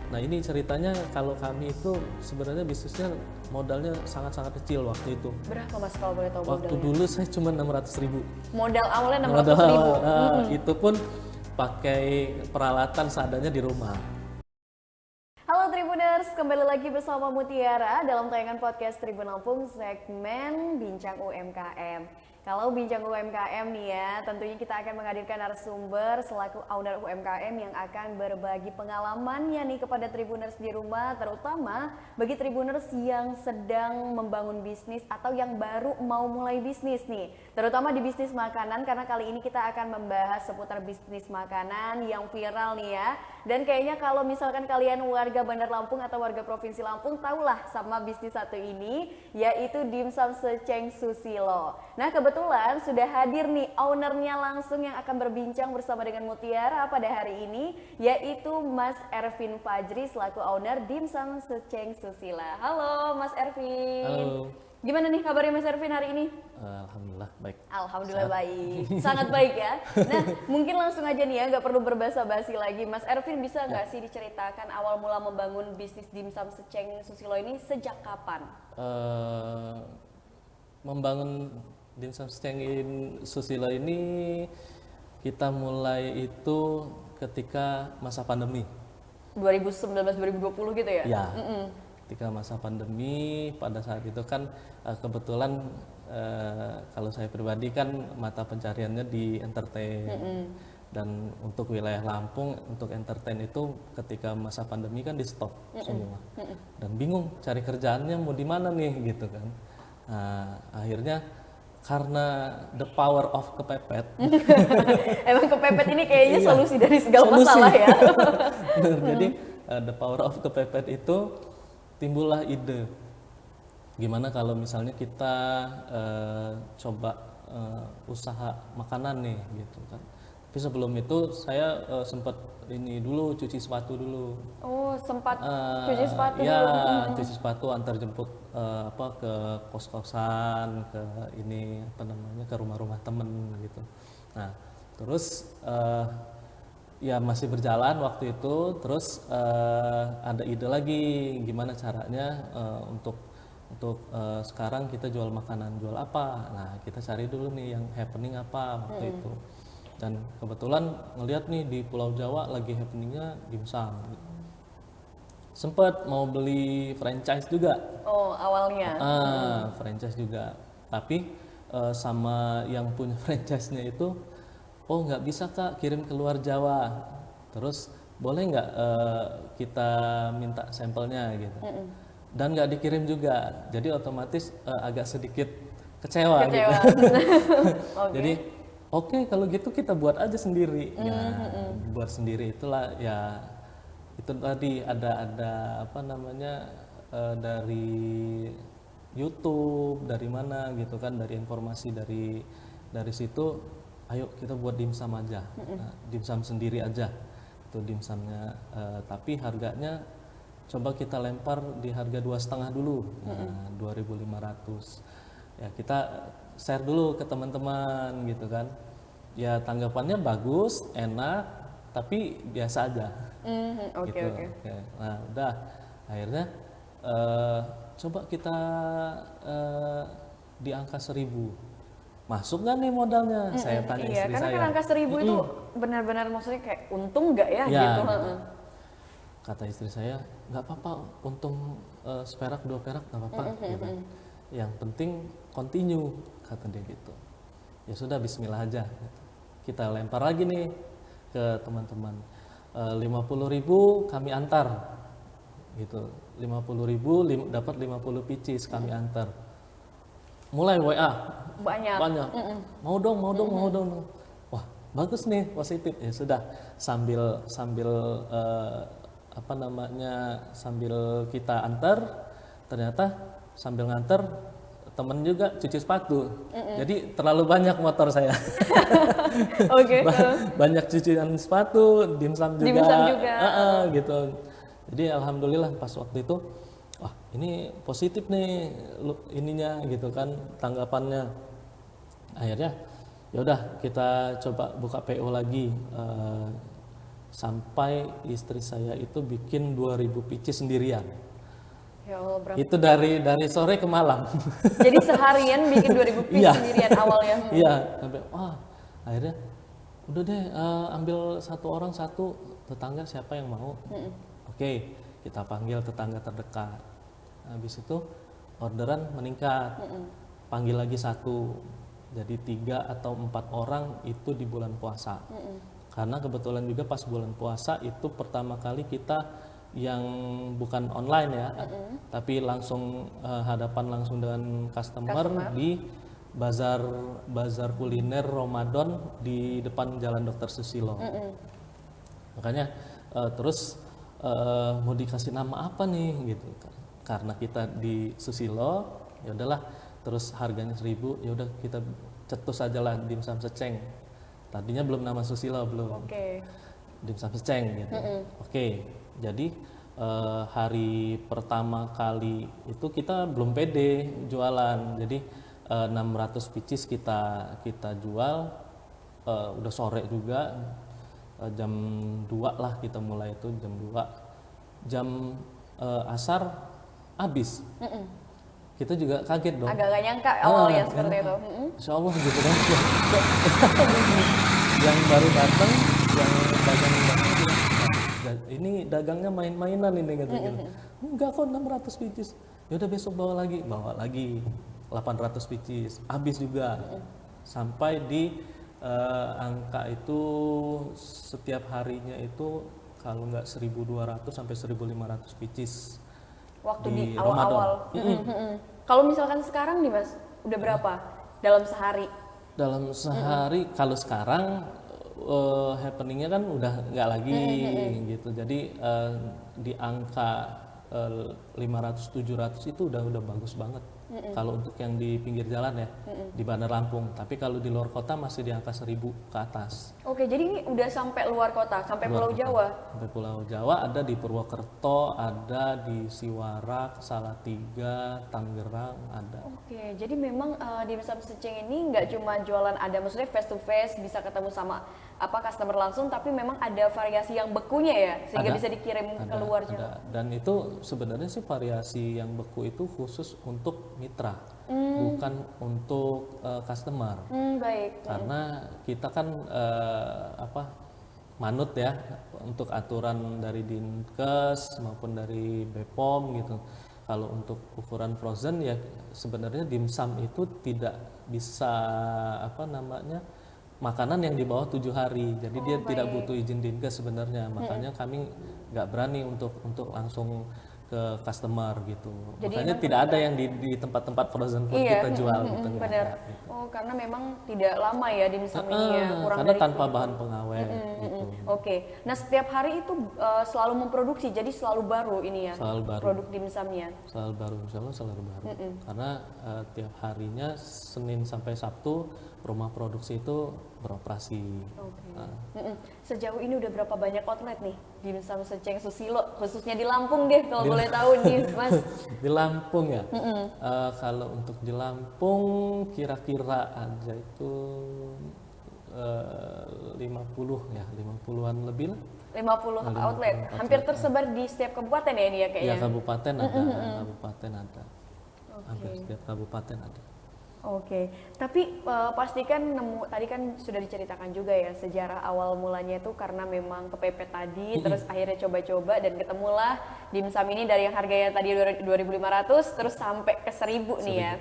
Nah ini ceritanya kalau kami itu sebenarnya bisnisnya modalnya sangat-sangat kecil waktu itu. Berapa Mas kalau boleh tahu Waktu modalnya? dulu saya cuma 600.000. Modal awalnya Modal 600.000. itu pun pakai peralatan seadanya di rumah. Halo Tribuners, kembali lagi bersama Mutiara dalam tayangan podcast Tribun Lampung segmen Bincang UMKM. Kalau Bincang UMKM nih ya, tentunya kita akan menghadirkan narasumber selaku owner UMKM yang akan berbagi pengalamannya nih kepada Tribuners di rumah, terutama bagi Tribuners yang sedang membangun bisnis atau yang baru mau mulai bisnis nih, terutama di bisnis makanan, karena kali ini kita akan membahas seputar bisnis makanan yang viral nih ya. Dan kayaknya kalau misalkan kalian warga Bandar Lampung atau warga Provinsi Lampung, tahulah sama bisnis satu ini, yaitu Dimsum Seceng Susilo. Nah kebetulan sudah hadir nih ownernya langsung yang akan berbincang bersama dengan Mutiara pada hari ini, yaitu Mas Ervin Fajri selaku owner Dimsum Seceng Susila. Halo Mas Ervin. Halo. Gimana nih kabarnya Mas Ervin hari ini? Alhamdulillah baik. Alhamdulillah baik, sangat baik ya. Nah mungkin langsung aja nih ya, nggak perlu berbasa-basi lagi. Mas Ervin bisa nggak sih diceritakan awal mula membangun bisnis Dimsum Seceng Susilo ini sejak kapan? Membangun Dimsum Seceng Susilo ini kita mulai itu ketika masa pandemi. 2019-2020 gitu ya? Ya, ketika masa pandemi pada saat itu kan kebetulan kalau saya pribadi kan mata pencariannya di entertain. Dan untuk wilayah Lampung untuk entertain itu ketika masa pandemi kan di stop semua. Dan bingung cari kerjaannya mau di mana nih gitu kan. Nah, akhirnya karena the power of kepepet. Emang kepepet ini kayaknya Iya, solusi dari segala solusi. masalah ya. Bener, jadi the power of kepepet itu timbullah ide gimana kalau misalnya kita coba usaha makanan nih gitu kan. Tapi sebelum itu saya sempat ini dulu cuci sepatu dulu. Oh sempat cuci sepatu Ya, dulu. cuci sepatu antar jemput ke kos-kosan, ke ini apa namanya ke rumah-rumah temen gitu. Nah, terus ya masih berjalan waktu itu, terus ada ide lagi gimana caranya sekarang kita jual makanan, jual apa? Nah, kita cari dulu nih yang happening apa waktu itu. Dan kebetulan ngelihat nih di Pulau Jawa lagi happeningnya dimsum. Sempet mau beli franchise juga. Oh awalnya. Franchise juga. Tapi sama yang punya franchise-nya itu, oh nggak bisa Kak kirim ke luar Jawa. Terus boleh nggak kita minta sampelnya gitu. Dan nggak dikirim juga. Jadi otomatis agak sedikit kecewa gitu. Kecewa. Oke. Jadi oke, kalau gitu kita buat aja sendiri. Ya, buat sendiri itulah ya itu tadi ada apa namanya dari YouTube, dari mana gitu kan, dari informasi dari situ, ayo kita buat dimsum aja. Nah, dimsum sendiri aja. Itu dimsumnya tapi harganya coba kita lempar di harga 2,5 dulu. Nah, 2.500. Ya, kita share dulu ke teman-teman gitu kan. Ya tanggapannya bagus, enak, tapi biasa aja. Oke Gitu. oke. Oke. Nah, udah akhirnya coba kita di angka 1.000. Masuk nggak nih modalnya? Saya tanya Iya istri karena saya. kan angka 1.000 itu benar-benar maksudnya kayak untung nggak ya, Ya, gitu. gitu. Kata istri saya, nggak apa-apa, untung seperak 2 perak nggak apa-apa. Gitu. Yang penting continue, kata dia gitu. Ya sudah, Bismillah aja. Gitu. Kita lempar lagi nih ke teman-teman. 50.000 kami antar, gitu. 50.000 dapat 50 pieces kami antar. Mulai WA Banyak. banyak. Mau dong. Wah bagus nih, positif. Ya sudah, sambil apa namanya sambil kita antar, ternyata sambil nganter temen juga cuci sepatu. Jadi terlalu banyak motor saya. Oke. Banyak cucian sepatu, dimsum juga. Dimsum juga. Gitu. Jadi alhamdulillah pas waktu itu, wah ini positif nih ininya gitu kan, tanggapannya. Akhirnya ya udah kita coba buka PO lagi sampai istri saya itu bikin 2000 picis sendirian. Ya Allah, berapa? Itu dari sore ke malam. Jadi seharian bikin 2000 piece Iya. sendirian awalnya. Iya, sampai wah akhirnya udah deh ambil satu orang satu, tetangga siapa yang mau. Oke, kita panggil tetangga terdekat. Habis itu orderan meningkat, panggil lagi satu, jadi 3 atau 4 orang itu di bulan puasa. Karena kebetulan juga pas bulan puasa itu pertama kali kita yang bukan online ya, tapi langsung hadapan langsung dengan customer di bazar kuliner Ramadan di depan Jalan Dr. Susilo. Makanya terus mau dikasih nama apa nih gitu, karena kita di Susilo ya udahlah, terus harganya 1000, ya udah kita cetus aja lah dimsum seceng. Tadinya belum nama Susilo, belum. Dimsum seceng gitu. Jadi hari pertama kali itu kita belum pede jualan, jadi 600 picis kita jual, udah sore juga, jam 2 lah kita mulai itu, jam 2, jam asar habis. Kita juga kaget dong. Agak gak nyangka awalnya seperti itu. Insya Allah gitu kan. Yang baru datang, yang dagang ini dagangnya main-mainan ini gitu. Enggak kok, 600 picis. Ya udah besok bawa lagi 800 picis, habis juga. Sampai di angka itu setiap harinya itu kalau nggak 1.200 sampai 1.500 picis. Waktu di awal-awal. Kalau misalkan sekarang nih Mas, udah berapa dalam sehari? Dalam sehari kalau sekarang happeningnya kan udah nggak lagi gitu. Jadi di angka 500-700 itu udah bagus banget. Kalau untuk yang di pinggir jalan ya, di Bandar Lampung. Tapi kalau di luar kota masih di angka 1000 ke atas. Oke, jadi ini udah sampai luar kota, sampai Luar Pulau kota. Jawa. Sampai Pulau Jawa, ada di Purwokerto, ada di Siwarak, Salatiga, Tangerang, ada. Oke, jadi memang dimsum seceng ini nggak cuma jualan, ada maksudnya face to face, bisa ketemu sama customer langsung, tapi memang ada variasi yang bekunya ya, sehingga bisa dikirim keluar Jawa. Dan itu sebenarnya sih variasi yang beku itu khusus untuk mitra, bukan untuk customer. Baik. Karena kita kan manut ya untuk aturan dari Dinkes maupun dari BPOM gitu. Kalau untuk ukuran frozen ya sebenarnya dimsum itu tidak bisa makanan yang di bawah 7 hari. Jadi dia tidak butuh izin Dinkes sebenarnya. Makanya kami nggak berani untuk langsung ke customer gitu. Jadi makanya tidak ada yang di tempat-tempat frozen food kita jual gitu. Benar. Gitu. Oh, karena memang tidak lama ya dimsum ini ya, kurang karena dari tanpa bahan pengawet gitu. Oke. Nah, setiap hari itu selalu memproduksi, jadi selalu baru ini ya. Selalu baru. Produk dimsumnya. Selalu baru, insya Allah selalu baru. Karena tiap harinya Senin sampai Sabtu rumah produksi itu beroperasi. Sejauh ini udah berapa banyak outlet nih dimsum seceng Susilo, khususnya di Lampung deh kalau boleh tahu nih Mas. Di Lampung ya. Kalau untuk di Lampung kira-kira aja itu 50-an lebih lah. 50 outlet, hampir tersebar di setiap kabupaten ya ini ya kayaknya. Ya kabupaten ada, kabupaten ada. Hampir setiap kabupaten ada. Oke, tapi pastikan tadi kan sudah diceritakan juga ya sejarah awal mulanya itu karena memang kepepet tadi, terus akhirnya coba-coba dan ketemulah dimsum ini dari yang harganya tadi 2.500 terus sampai ke 1.000 nih ya.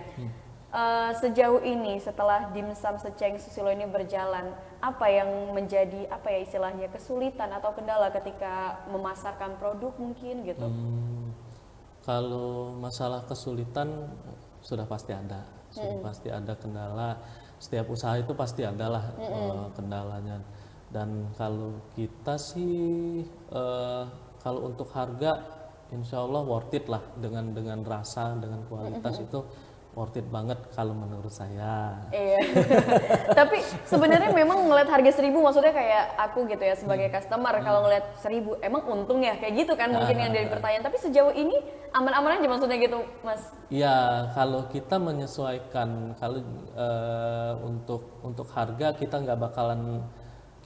Sejauh ini setelah dimsum seceng Susilo ini berjalan, apa yang menjadi istilahnya kesulitan atau kendala ketika memasarkan produk mungkin gitu? Kalau masalah kesulitan sudah pasti ada. Pasti ada kendala, setiap usaha itu pasti ada lah kendalanya. Dan kalau kita sih kalau untuk harga insya Allah worth it lah, dengan rasa, dengan kualitas itu worth it banget kalau menurut saya. Iya. Tapi sebenarnya memang ngeliat harga 1.000, maksudnya kayak aku gitu ya sebagai customer, kalau ngeliat 1.000 emang untung ya kayak gitu kan mungkin yang jadi pertanyaan. Tapi sejauh ini aman-aman aja maksudnya gitu Mas? Ya kalau kita menyesuaikan, kalau untuk harga kita nggak bakalan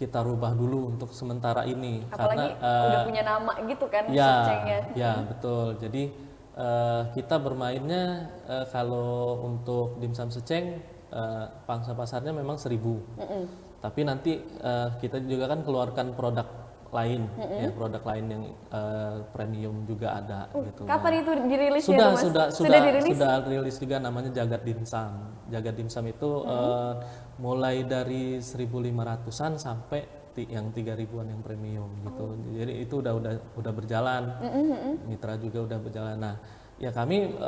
kita rubah dulu untuk sementara ini. Apalagi karena udah punya nama gitu kan ya, secengnya. ya betul. Jadi kita bermainnya kalau untuk dimsum seceng pangsa pasarnya memang 1.000. Tapi nanti kita juga kan keluarkan produk lain, ya produk lain yang premium juga ada gitu. Kapan itu dirilis Sudah, ya, Mas? sudah Dirilis? sudah rilis juga, namanya Jagat Dimsum. Jagat Dimsum itu mulai dari 1.500-an sampai yang 3.000-an yang premium gitu. Jadi itu udah berjalan. Mitra juga udah berjalan. Nah, ya kami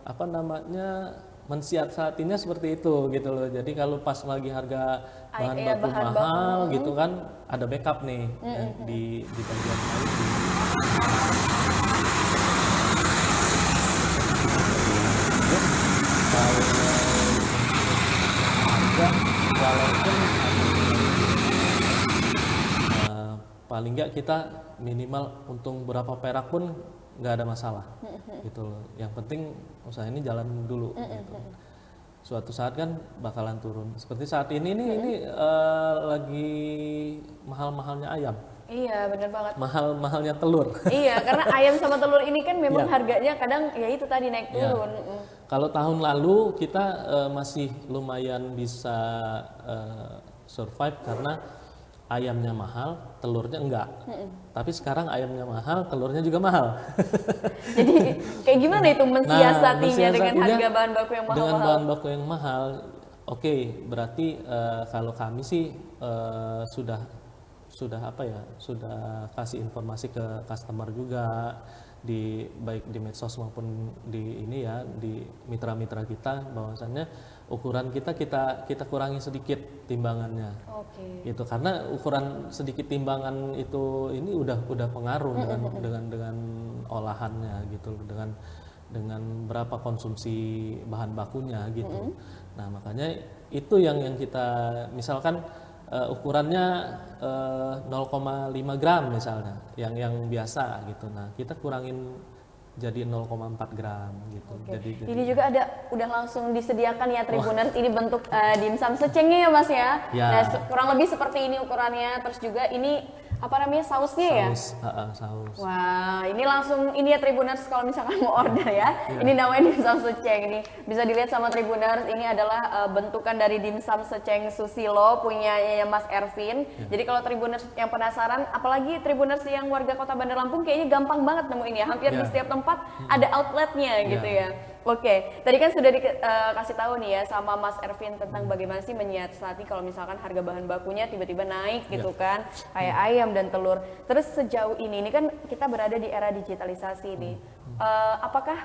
apa namanya mensiasatinya seperti itu gitu loh. Jadi kalau pas lagi harga bahan baku mahal gitu kan, ada backup nih yang di bagian lain. Kalau harga walaupun paling nggak kita minimal untung berapa perak pun nggak ada masalah gitu loh. Yang penting usaha ini jalan dulu gitu. Suatu saat kan bakalan turun. Seperti saat ini nih ini lagi mahal-mahalnya ayam. Iya, benar banget. Mahal-mahalnya telur. Iya, karena ayam sama telur ini kan memang harganya kadang ya itu tadi naik turun. Kalau tahun lalu kita masih lumayan bisa survive karena ayamnya mahal, telurnya enggak. Tapi sekarang ayamnya mahal, telurnya juga mahal. Jadi kayak gimana itu mensiasatinya dengan harga bahan baku yang mahal? Dengan bahan baku yang mahal, oke, berarti kalau kami sih sudah apa ya, sudah kasih informasi ke customer juga baik di medsos maupun di ini ya, di mitra-mitra kita, bahwasannya ukuran kita kurangi sedikit timbangannya. Gitu, karena ukuran sedikit timbangan itu ini udah pengaruh dengan olahannya gitu, dengan berapa konsumsi bahan bakunya gitu. Nah, makanya itu yang kita misalkan ukurannya 0,5 gram misalnya, yang biasa gitu. Nah, kita kurangin jadi 0,4 gram gitu. Jadi ini juga udah langsung disediakan ya Tribuners, ini bentuk dimsum secengnya ya Mas ya. Nah, kurang lebih seperti ini ukurannya, terus juga ini apa namanya sausnya ya? Saus. Wah, ini langsung ini ya Tribuners kalau misalkan mau order ya. Ini namanya dimsum seceng. Ini bisa dilihat sama Tribuners, ini adalah bentukan dari dimsum seceng Susilo punya Mas Ervin. Jadi kalau Tribuners yang penasaran, apalagi Tribuners yang warga Kota Bandar Lampung kayaknya gampang banget nemuin ya. Hampir di setiap tempat ada outletnya gitu ya. Oke, tadi kan sudah dikasih tahu nih ya sama Mas Ervin tentang bagaimana sih menyiasati kalau misalkan harga bahan bakunya tiba-tiba naik gitu kan, kayak ayam dan telur. Terus sejauh ini kan kita berada di era digitalisasi nih. Apakah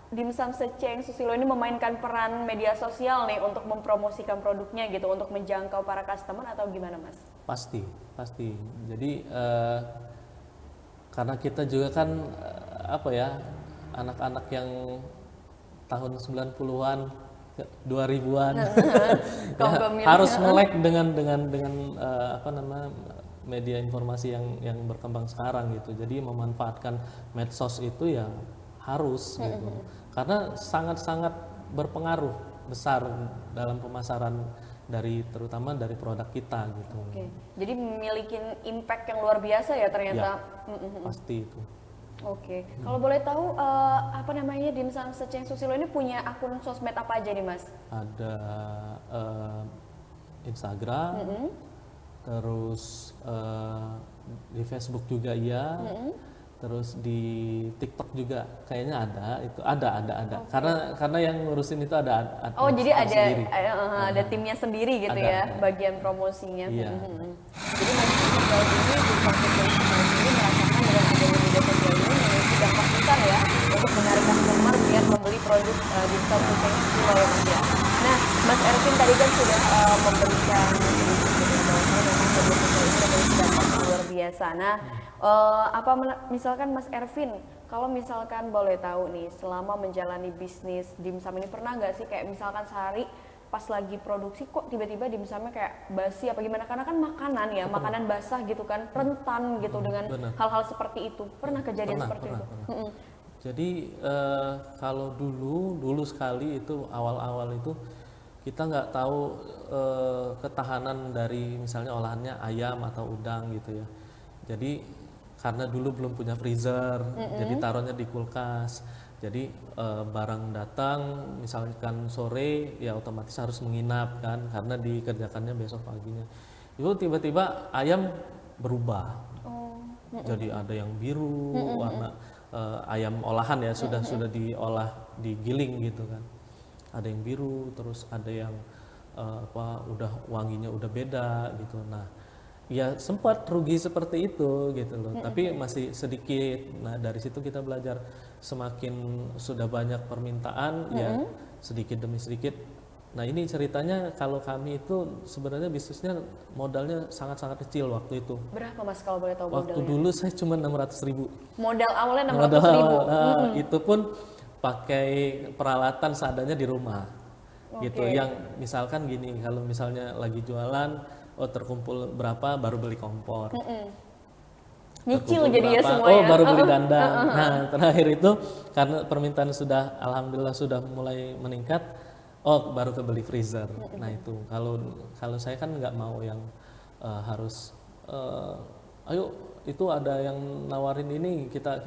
dimsum seceng Susilo ini memainkan peran media sosial nih untuk mempromosikan produknya gitu, untuk menjangkau para customer atau gimana Mas? Pasti. Jadi karena kita juga kan apa ya, anak-anak yang tahun 90-an 2000-an harus melek dengan apa namanya media informasi yang berkembang sekarang gitu. Jadi memanfaatkan medsos itu ya harus gitu. Karena sangat-sangat berpengaruh besar dalam pemasaran terutama dari produk kita gitu. Jadi memiliki impact yang luar biasa ya ternyata. Pasti itu. Kalau boleh tahu apa namanya dimsum seceng Susilo ini punya akun sosmed apa aja nih Mas? Ada Instagram, terus di Facebook juga iya, terus di TikTok juga kayaknya ada. Karena yang ngurusin itu ada. Jadi ada timnya sendiri gitu ya, bagian promosinya. Iya. Jadi maksudnya sejauh ini dimsum seceng Susilo ini merasakan dengan adanya media sosial ini memiliki dampak besar ya untuk menarik customer biar membeli produk dimsum seceng Susilo ya Mas ya. Nah, Mas Ervin tadi kan sudah memberikan bahwa memang media sosial ini memiliki dampak yang luar biasa. Nah, misalkan Mas Ervin, kalau misalkan boleh tahu nih, selama menjalani bisnis dimsum ini pernah nggak sih kayak misalkan sehari pas lagi produksi kok tiba-tiba dimsumnya kayak basi apa gimana, karena kan makanan ya, makanan basah gitu kan, rentan gitu dengan hal-hal seperti itu. Pernah kejadian seperti itu? Jadi kalau dulu sekali itu awal-awal itu kita nggak tahu ketahanan dari misalnya olahannya ayam atau udang gitu ya. Jadi karena dulu belum punya freezer, jadi taruhnya di kulkas. Jadi barang datang misalkan sore ya otomatis harus menginap kan karena dikerjakannya besok paginya. Itu tiba-tiba ayam berubah. Jadi ada yang biru warna ayam olahan ya sudah diolah digiling gitu kan. Ada yang biru, terus ada yang udah wanginya udah beda gitu. Nah, ya sempat rugi seperti itu gitu loh. Tapi masih sedikit. Nah, dari situ kita belajar semakin sudah banyak permintaan ya sedikit demi sedikit. Nah, ini ceritanya kalau kami itu sebenarnya bisnisnya modalnya sangat-sangat kecil waktu itu. Berapa Mas kalau boleh tahu Waktu modalnya? dulu saya cuma 600.000. Modal awalnya Modal 600.000. itu pun pakai peralatan seadanya di rumah gitu. Oke. Yang misalkan gini, kalau misalnya lagi jualan terkumpul berapa baru beli kompor, Nyicil terkumpul jadi ya berapa, semua ya. baru beli dandang. Nah, terakhir itu karena permintaan sudah alhamdulillah sudah mulai meningkat, baru kebeli freezer. Nah, itu kalau saya kan nggak mau yang harus ayo itu ada yang nawarin ini kita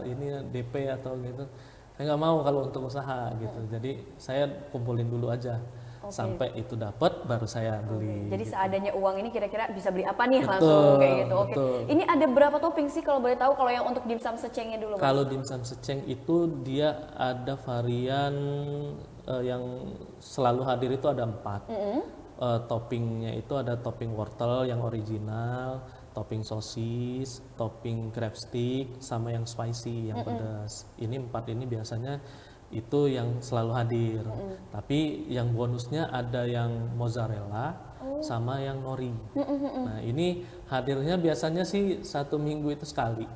ini DP atau gitu. Saya nggak mau kalau untuk usaha gitu. Jadi saya kumpulin dulu aja sampai itu dapat baru saya beli. Jadi gitu. seadanya uang ini kira-kira bisa beli apa nih Betul, langsung kayak gitu. Oke. betul. Ini ada berapa topping sih kalau boleh tahu kalau yang untuk dimsum secengnya dulu Mas? Kalau dimsum seceng itu dia ada varian yang selalu hadir itu ada 4. Toppingnya itu ada topping wortel yang original, topping sosis, topping crab stick, sama yang spicy yang pedas. Ini 4 ini biasanya itu yang selalu hadir. Tapi yang bonusnya ada yang mozzarella sama yang nori. Nah, ini hadirnya biasanya sih 1 minggu itu sekali.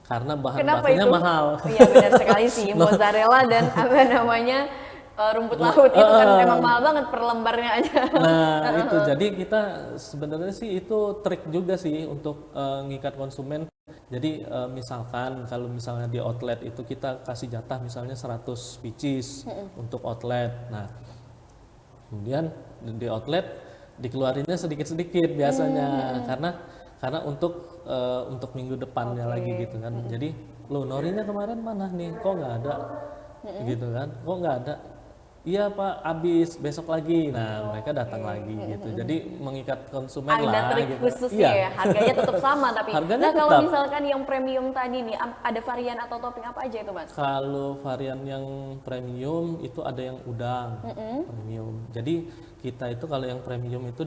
Karena bahan Kenapa bakunya itu? mahal. Iya benar sekali sih, mozzarella dan apa namanya rumput laut itu kan emang mahal banget per lembarnya aja. Nah, itu jadi kita sebenarnya sih itu trik juga sih untuk ngikat konsumen. Jadi misalkan kalau misalnya di outlet itu kita kasih jatah misalnya 100 pieces untuk outlet. Nah, kemudian di outlet dikeluarinnya sedikit-sedikit biasanya karena untuk minggu depannya lagi gitu kan. Jadi lo norinya kemarin mana nih? Kok nggak ada? Gitu kan? Kok nggak ada? Iya Pak, habis besok lagi. Nah, mereka datang lagi gitu. Jadi mengikat konsumen Ada lah trik gitu. khususnya ya, harganya tetap sama tapi. Harganya Nah kalau tetap. misalkan yang premium tadi nih, ada varian atau topping apa aja itu Mas? Kalau varian yang premium itu ada yang udang premium. Jadi kita itu kalau yang premium itu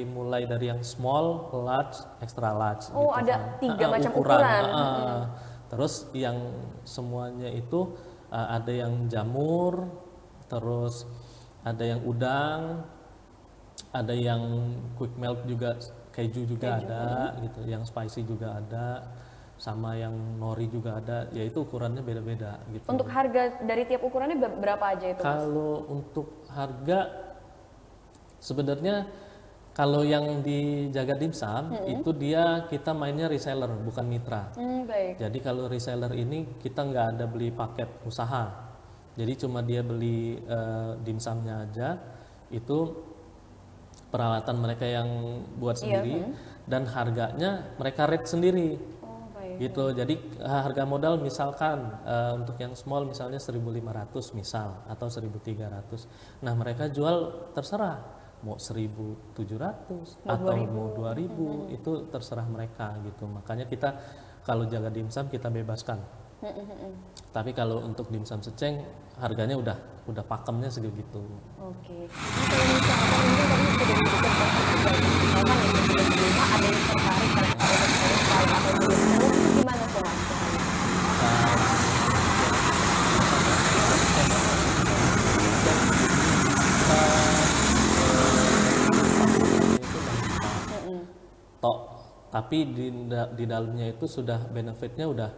mulai dari yang small, large, extra large. Oh gitu ada kan. 3 macam ukuran. Terus yang semuanya itu ada yang jamur, terus ada yang udang, ada yang quick melt juga, keju juga ada gitu, yang spicy juga ada, sama yang nori juga ada, yaitu ukurannya beda-beda gitu. Untuk harga dari tiap ukurannya berapa aja itu Mas? Kalau untuk harga sebenarnya kalau yang di Jagat Dimsum itu kita mainnya reseller bukan mitra. Baik. Jadi kalau reseller ini kita nggak ada beli paket usaha. Jadi cuma dia beli dimsumnya aja, itu peralatan mereka yang buat sendiri dan harganya mereka rate sendiri. Oh baik. Gitu. Jadi harga modal misalkan untuk yang small misalnya 1.500 misal atau 1.300. Nah, mereka jual terserah mau 1.700 atau mau 2.000 itu terserah mereka gitu. Makanya kita kalau jaga dimsum kita bebaskan. Tapi kalau untuk dimsum seceng harganya udah pakemnya segitu. Oke. Nah, kalau misalkan ini tadi sudah disebutkan misalkan yang sudah di rumah ada yang tertarik dengan produk atau belum itu gimana tuh Mas? Tok, tapi di dalamnya itu sudah benefitnya udah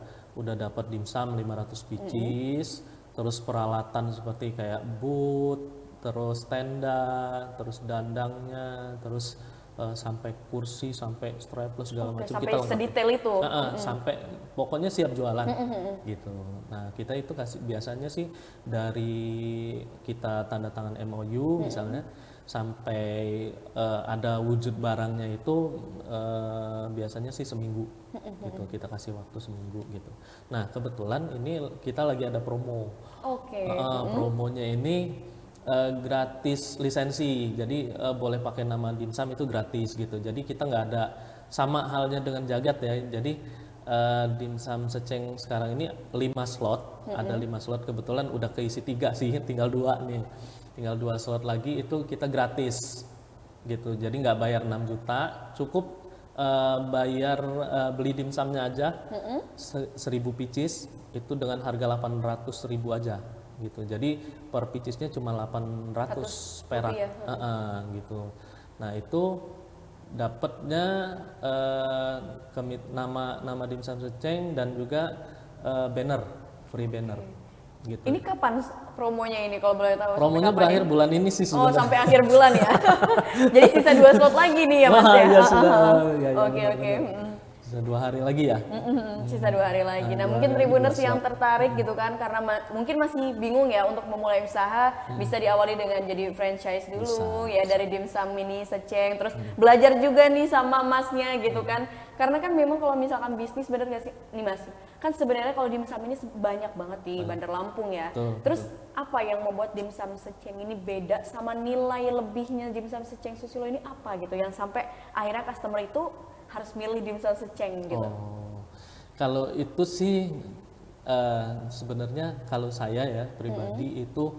dapat dimsum 500 pieces, terus peralatan seperti kayak boot, terus tenda, terus dandangnya, terus sampai kursi, sampai strapless segala macam sampai kita lengkap. sedetail itu. Sampai pokoknya siap jualan gitu. Nah kita itu kasih biasanya sih dari kita tanda tangan MOU misalnya sampai ada wujud barangnya itu biasanya sih seminggu gitu, kita kasih waktu seminggu gitu. Nah kebetulan ini kita lagi ada promo. Promonya ini gratis lisensi, jadi boleh pakai nama Dimsum itu gratis gitu. Jadi kita nggak ada, sama halnya dengan Jagat ya. Jadi Dimsum Seceng sekarang ini 5 slot, ada 5 slot, kebetulan udah keisi 3 sih, tinggal 2 nih. Tinggal 2 slot lagi itu kita gratis gitu. Jadi nggak bayar 6 juta, cukup bayar beli dimsumnya aja 1.000 pieces itu dengan harga 800.000 aja gitu. Jadi per piecesnya cuma 800 perak gitu. Nah itu dapatnya nama Dimsum Seceng dan juga banner, free banner gitu. Ini kapan promonya ini kalau boleh tahu? Promonya berakhir bulan ini sih sebenarnya. Oh, sampai akhir bulan ya. Jadi sisa 2 slot lagi nih ya Mas ya. Iya sudah. Oke. Sisa 2 hari lagi ya. Sisa 2 hari lagi. Nah mungkin Tribuners yang tertarik gitu kan, karena mungkin masih bingung ya untuk memulai usaha, bisa diawali dengan jadi franchise dulu ya dari Dimsum Mini Seceng, terus belajar juga nih sama masnya gitu kan. Karena kan memang kalau misalkan bisnis, bener gak sih nih Mas? Kan sebenarnya kalau dimsum ini banyak banget di Bandar Lampung ya. Terus apa yang membuat Dimsum Seceng ini beda sama nilai lebihnya Dimsum Seceng Susilo ini apa gitu, yang sampai akhirnya customer itu harus milih Dimsum Seceng gitu? Kalau itu sih sebenarnya kalau saya ya pribadi itu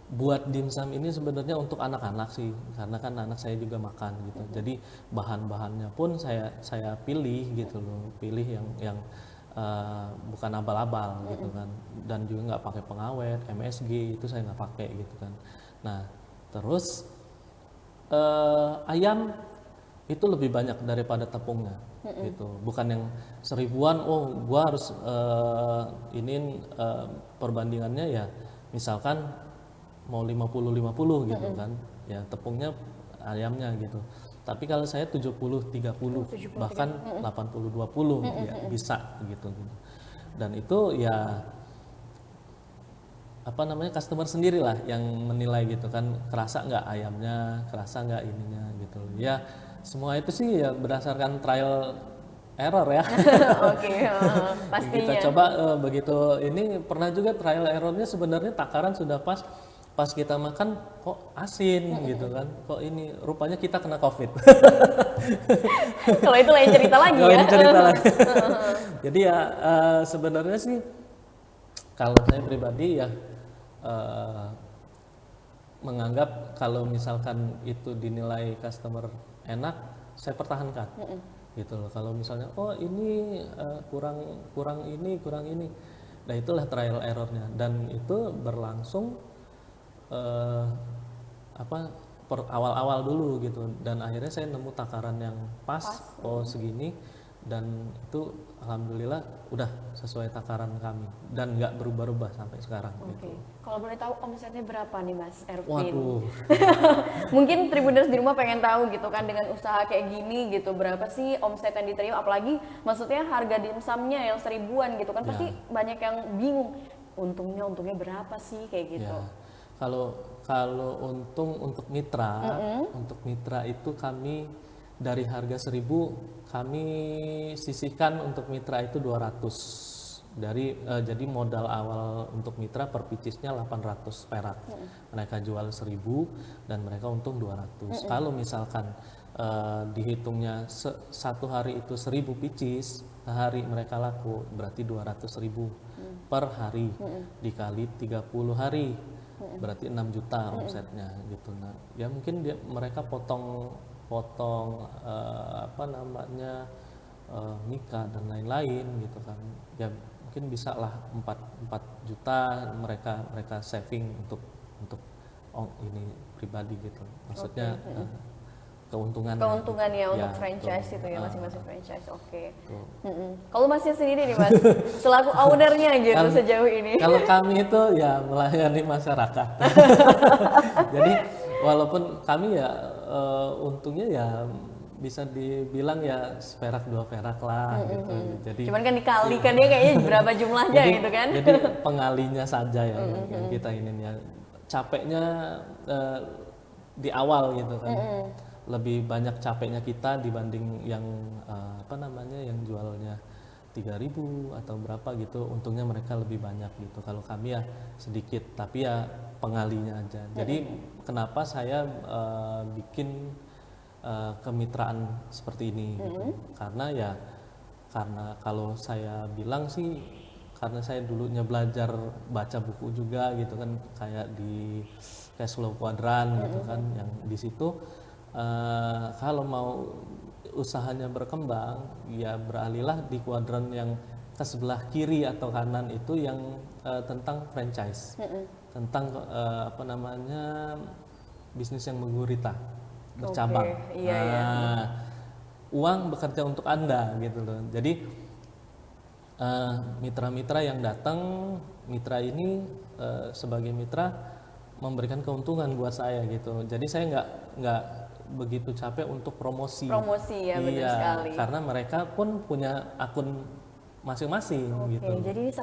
buat dimsum ini sebenarnya untuk anak-anak sih, karena kan anak saya juga makan gitu. Jadi bahan-bahannya pun saya pilih gitu loh, pilih yang bukan abal-abal gitu kan, dan juga nggak pakai pengawet, MSG itu saya nggak pakai gitu kan. Nah terus ayam itu lebih banyak daripada tepungnya gitu, bukan yang 1000-an. Gua harus perbandingannya ya misalkan mau 50-50 gitu kan ya, tepungnya ayamnya gitu. Tapi kalau saya 70-30 bahkan 80-20 ya bisa gitu. Dan itu ya customer sendiri lah yang menilai gitu kan, kerasa nggak ayamnya, kerasa nggak ininya gitu ya. Semua itu sih ya berdasarkan trial error ya. Pastinya. Kita coba begitu ini, pernah juga trial errornya sebenarnya takaran sudah pas kita makan kok asin gitu kan, kok ini rupanya kita kena COVID. Kalau itu lain cerita lagi ya. Jadi ya sebenarnya sih kalau saya pribadi ya menganggap kalau misalkan itu dinilai customer enak, saya pertahankan gitu loh. Kalau misalnya ini kurang ini, nah itulah trial errornya, dan itu berlangsung awal-awal dulu gitu, dan akhirnya saya nemu takaran yang pas. Segini, dan itu alhamdulillah udah sesuai takaran kami dan nggak berubah-ubah sampai sekarang. Gitu. Kalau boleh tahu omsetnya berapa nih Mas Ervin? Waduh. Mungkin Tribuners di rumah pengen tahu gitu kan, dengan usaha kayak gini gitu, berapa sih omset yang diterima, apalagi maksudnya harga dimsumnya yang 1000-an gitu kan, pasti banyak yang bingung untungnya berapa sih kayak gitu. Kalau untung untuk mitra itu kami dari harga 1000 kami sisihkan untuk mitra itu 200. Jadi modal awal untuk mitra per piecesnya 800 perak. Mereka jual 1000 dan mereka untung 200. Kalau misalkan dihitungnya satu hari itu 1000 pieces, sehari mereka laku berarti 200.000 per hari, dikali 30 hari berarti 6 juta omsetnya gitu. Nah ya mungkin mereka potong mika dan lain-lain gitu kan, ya mungkin bisa lah 4 juta mereka saving untuk ini pribadi gitu, maksudnya keuntungan ya untuk franchise itu ya, masing-masing franchise. Kalau Masnya sendiri nih Mas, selaku ownernya gitu sejauh ini. Kalau kami itu ya melayani masyarakat. Jadi walaupun kami ya untungnya ya bisa dibilang ya seperak 2 perak lah gitu. Jadi Cuman kan dikalikan ya kayaknya berapa jumlahnya gitu kan. jadi pengalinya saja ya yang kita ingin ya. Capeknya di awal gitu kan. Lebih banyak capeknya kita dibanding yang yang jualnya 3.000 atau berapa gitu, untungnya mereka lebih banyak gitu. Kalau kami ya sedikit, tapi ya pengalinya aja. Jadi kenapa saya bikin kemitraan seperti ini gitu. Karena kalau saya bilang sih, karena saya dulunya belajar baca buku juga gitu kan, kayak di cash flow quadrant gitu kan, yang di situ kalau mau usahanya berkembang ya beralihlah di kuadran yang ke sebelah kiri atau kanan itu yang tentang franchise, tentang bisnis yang menggurita, bercabang. Uang bekerja untuk Anda gitu loh. Jadi mitra-mitra yang datang, mitra ini sebagai mitra memberikan keuntungan buat saya gitu. Jadi saya nggak begitu capek untuk promosi ya, benar sekali. Karena mereka pun punya akun masing-masing gitu. Jadi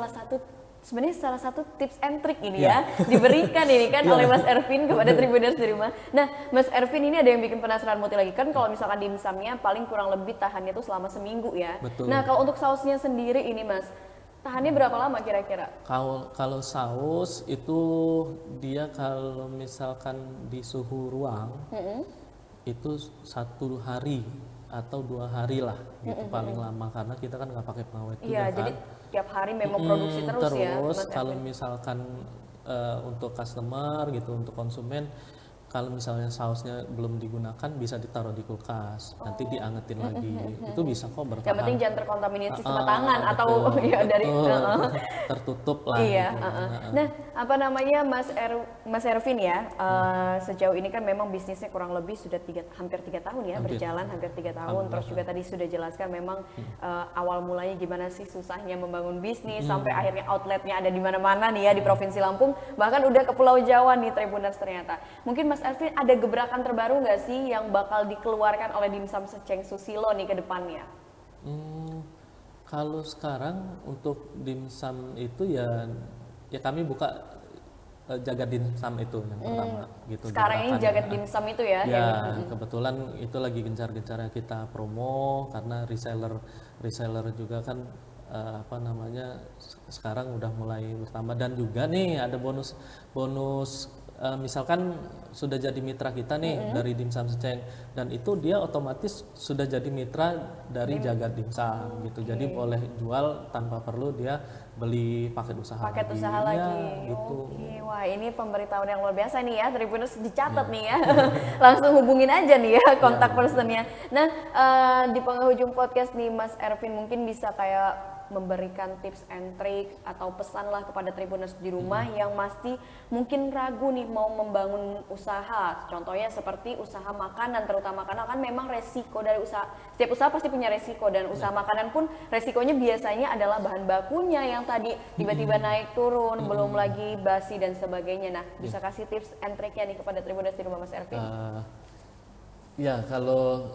sebenarnya salah satu tips and trick ini ya diberikan ini kan oleh Mas Ervin kepada Tribuners di rumah. Nah, Mas Ervin ini ada yang bikin penasaran Muti lagi kan, kalau misalkan dimsumnya paling kurang lebih tahannya tuh selama seminggu ya. Betul. Nah, kalau untuk sausnya sendiri ini Mas, tahannya berapa lama kira-kira? Kalau saus itu dia kalau misalkan di suhu ruang itu 1 hari atau 2 hari lah gitu paling lama, karena kita kan nggak pakai pengawet juga kan. Jadi tiap hari memang produksi terus ya. Terus kalau misalkan untuk customer gitu, untuk konsumen, kalau misalnya sausnya belum digunakan bisa ditaruh di kulkas, nanti diangetin lagi, itu bisa kok bertahan. Yang penting jangan terkontaminasi sama tangan atau ya dari tertutup lah. Iya. Gitu. Nah, apa namanya Mas Ervin ya, sejauh ini kan memang bisnisnya kurang lebih sudah hampir 3 tahun ya berjalan, hampir 3 tahun. Terus juga tadi sudah jelaskan memang awal mulanya gimana sih susahnya membangun bisnis sampai akhirnya outletnya ada di mana-mana nih ya di Provinsi Lampung, bahkan udah ke Pulau Jawa nih Tribuners ternyata. Mungkin Mas Ervin ada gebrakan terbaru nggak sih yang bakal dikeluarkan oleh Dimsum Seceng Susilo nih ke depannya? Kalau sekarang untuk dimsum itu ya kami buka jagat dimsum itu yang pertama gitu. Sekarang ini jagat dimsum itu ya? Ya kebetulan itu lagi gencar-gencarnya kita promo, karena reseller juga kan sekarang udah mulai bertambah, dan juga nih ada bonus misalkan sudah jadi mitra kita nih dari Dimsum Seceng, dan itu dia otomatis sudah jadi mitra dari Jagat Dimsum gitu. Jadi boleh jual tanpa perlu dia beli paket usaha lagi. Gitu. Wah, ini pemberitahuan yang luar biasa nih ya, Tribuners dicatat nih ya. Langsung hubungin aja nih ya kontak personnya. Nah, di penghujung podcast nih Mas Ervin mungkin bisa kayak memberikan tips and trick atau pesan lah kepada Tribuners di rumah yang masih mungkin ragu nih mau membangun usaha. Contohnya seperti usaha makanan, terutama karena kan memang resiko dari usaha, setiap usaha pasti punya resiko, dan usaha makanan pun resikonya biasanya adalah bahan bakunya yang tadi tiba-tiba naik turun, belum lagi basi dan sebagainya. Nah, bisa kasih tips and tricknya nih kepada Tribuners di rumah Mas Ervin? Ya, kalau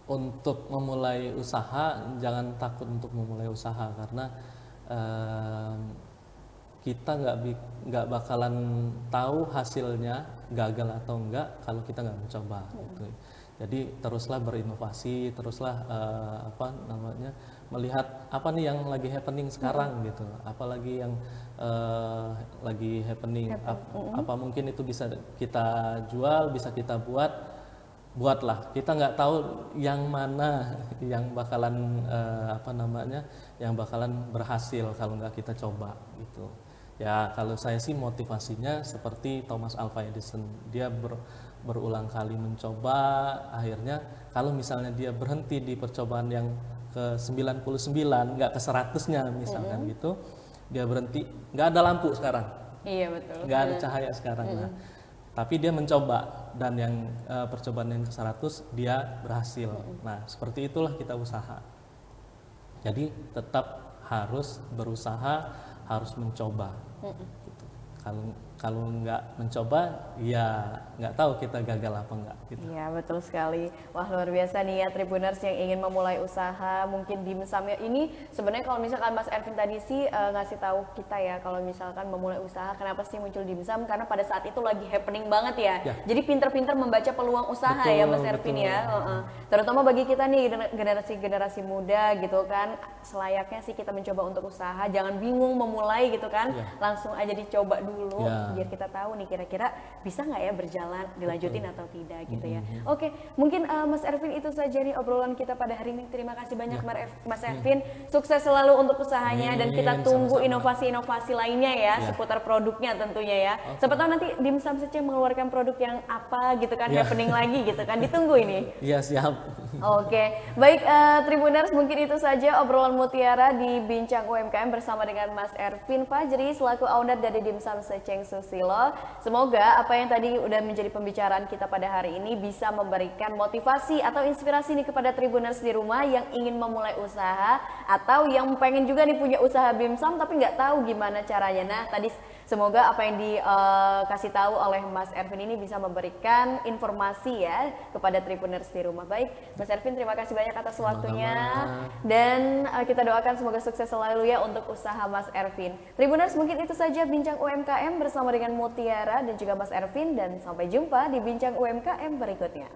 untuk memulai usaha, jangan takut untuk memulai usaha, karena kita nggak bakalan tahu hasilnya gagal atau enggak kalau kita nggak mencoba. Gitu. Jadi teruslah berinovasi, teruslah melihat apa nih yang lagi happening sekarang gitu, apalagi yang lagi happening, apa mungkin itu bisa kita jual, bisa kita buatlah. Kita nggak tahu yang mana yang bakalan yang bakalan berhasil kalau nggak kita coba gitu. Ya kalau saya sih motivasinya seperti Thomas Alva Edison, dia berulang kali mencoba, akhirnya kalau misalnya dia berhenti di percobaan yang ke 99, nggak ke 100-nya misalkan gitu, dia berhenti, nggak ada lampu sekarang. Iya betul. Nggak ada cahaya sekarang. Nah, tapi dia mencoba, dan yang percobaan yang ke-100 dia berhasil. Nah, seperti itulah kita usaha. Jadi tetap harus berusaha, harus mencoba. Gitu. kalau nggak mencoba ya nggak tahu kita gagal apa enggak gitu. Iya betul sekali. Wah luar biasa nih ya Tribuners yang ingin memulai usaha mungkin dimsumnya ini sebenarnya kalau misalkan Mas Ervin tadi sih ngasih tahu kita ya kalau misalkan memulai usaha kenapa sih muncul dimsum karena pada saat itu lagi happening banget ya. Jadi pinter-pinter membaca peluang usaha Betul, ya Mas Ervin ya. Terutama bagi kita nih generasi muda gitu kan selayaknya sih kita mencoba untuk usaha jangan bingung memulai gitu kan langsung aja dicoba dulu biar kita tahu nih kira-kira bisa nggak ya berjalan dilanjutin atau tidak gitu ya. Oke, mungkin Mas Ervin itu saja nih obrolan kita pada hari ini. Terima kasih banyak Mas Ervin. Sukses selalu untuk usahanya dan kita tunggu inovasi-inovasi lainnya ya seputar produknya tentunya ya. Siapa tahu nanti Dimsum Seceng mengeluarkan produk yang apa gitu kan happening lagi gitu kan. Ditunggu ini. Iya, siap. Oke, baik Tribuners mungkin itu saja obrolan Mutiara di Bincang UMKM bersama dengan Mas Ervin Fajri selaku owner dari Dimsum Seceng Susilo. Semoga apa yang tadi udah menjadi pembicaraan kita pada hari ini bisa memberikan motivasi atau inspirasi nih kepada Tribuners di rumah yang ingin memulai usaha atau yang pengen juga nih punya usaha dimsum tapi nggak tahu gimana caranya. Nah, tadi semoga apa yang dikasih tahu oleh Mas Ervin ini bisa memberikan informasi ya kepada Tribuners di rumah. Baik, Mas Ervin terima kasih banyak atas waktunya dan kita doakan semoga sukses selalu ya untuk usaha Mas Ervin. Tribuners mungkin itu saja Bincang UMKM bersama dengan Mutiara dan juga Mas Ervin dan sampai jumpa di Bincang UMKM berikutnya.